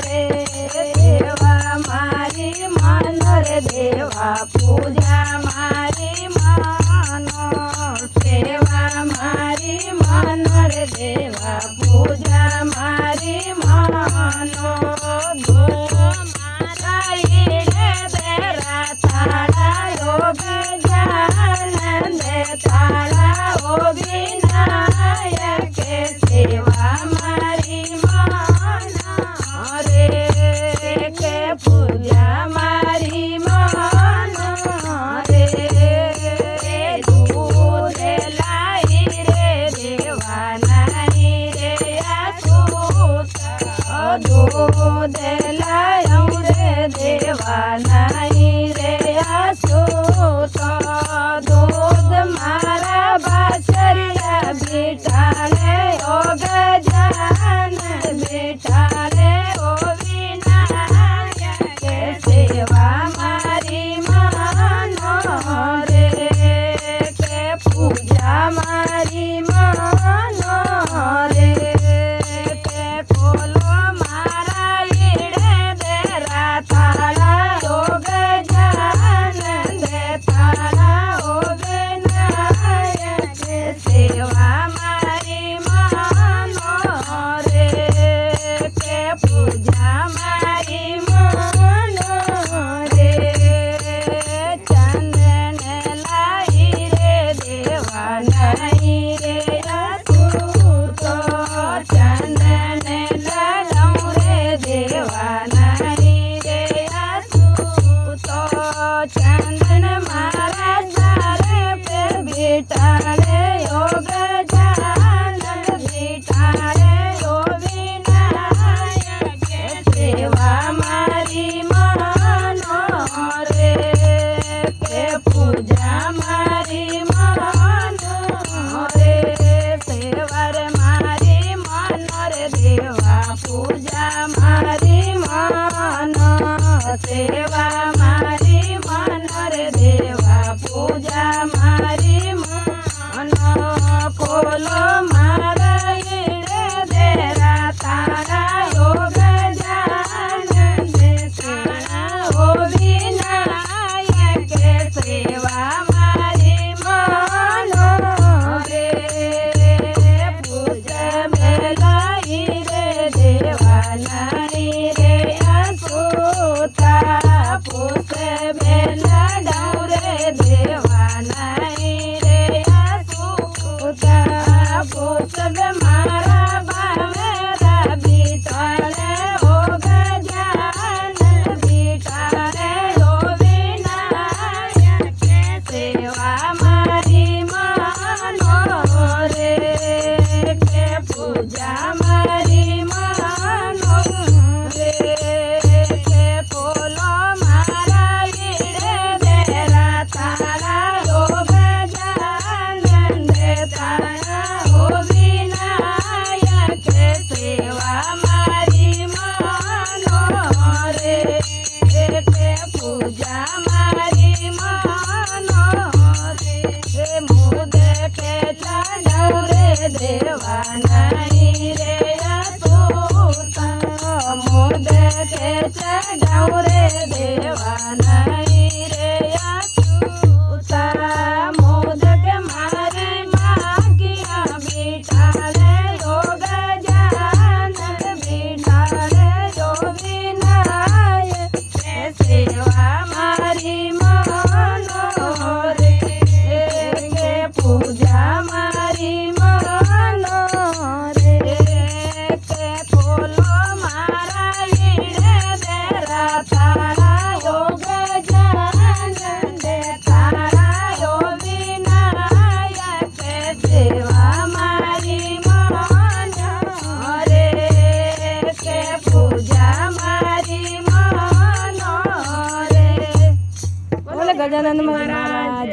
રે સેવા મારી મન રે દેવા પૂજા મારી માનો સેવા મારી મન રે દેવા પૂજા મારી માનો દો મારા ઈડે દેરા તાળા યોગ જાન દે તાળા ઓ વિનાયક સેવા મારી માનો રે કે પૂજા મારી માનો રે દૂધ લાઈ રે દેવાનાઈ રે અછૂત દૂધ લાયું રે દેવાનાઈ રે અછૂત દૂધ મારા બાસરિયા બેટાલે ઓ ગજાન બેટાલે ઓ વિનાયક સેવા મારી માનો રે કે પૂજા મારી માનો રે કે ખોલો મારા ઈડે દેરા તાળા ઓ ગજાન દે તાળા ઓ વિનાયક સેવા મારી માનો રે કે પૂજા મારી માનો રે ચંદન લાઈ રે દેવાનાઈ રે અછૂત ચંદન લાલઉં રે દેવાનાઈ રે અછૂત ચંદન મારા ચારે પે બેટાલે યોગ જાન બેટાલે ઓ વિનાયક સેવા મારી માનો રે કે પૂજા મારી માનો રે સેવર મારી માનો રે દેવા પૂજા મારી માનો સેવા મારી માનો રે દેવા પૂજા મારી માનો ખોલો મારા ઈડે દેરા તાળા યોગ જાન દે તાળા ઓ વિનાયક સેવા મારી માનો રે પૂજા મેલાઈ રે દેવાનાઈ રે અછૂતા પૂસ મેલાડાઉ રે દેવાનાઈ રે અછૂતા પૂસ મારા બામેરા બીટાલે ઓ ગજાન બીટાલે ઓ વિનાયક સેવા મારી માનો રે કે પૂજા મારી માનો રે કે ખોલો મારા ઈડે દેરા તાળા યોગ જાન દે તાળા ઓ વિનાયક સેવા મારી માનો રે કે પૂજા મારી માનો રે મુદ કે ચડાઉ રે દેવાનાઈ રે અછૂત મુદ કે ચડાઉ રે દેવાનાઈ રે અછૂત મોદક મારી માગિયા બેટાલે યોગ જાન બેટાલે યો વિનાયક સેવા મારી માનો રે કે પૂજા મારી માનો રે કે ખોલો મારા ઈડે દેરા તાળા યોગ જાન દે તાળા યો વિનાયક સેવા મારી માનો રે કે પૂજા મારી માનો રે બોલે ગજાનંદ મહારાજ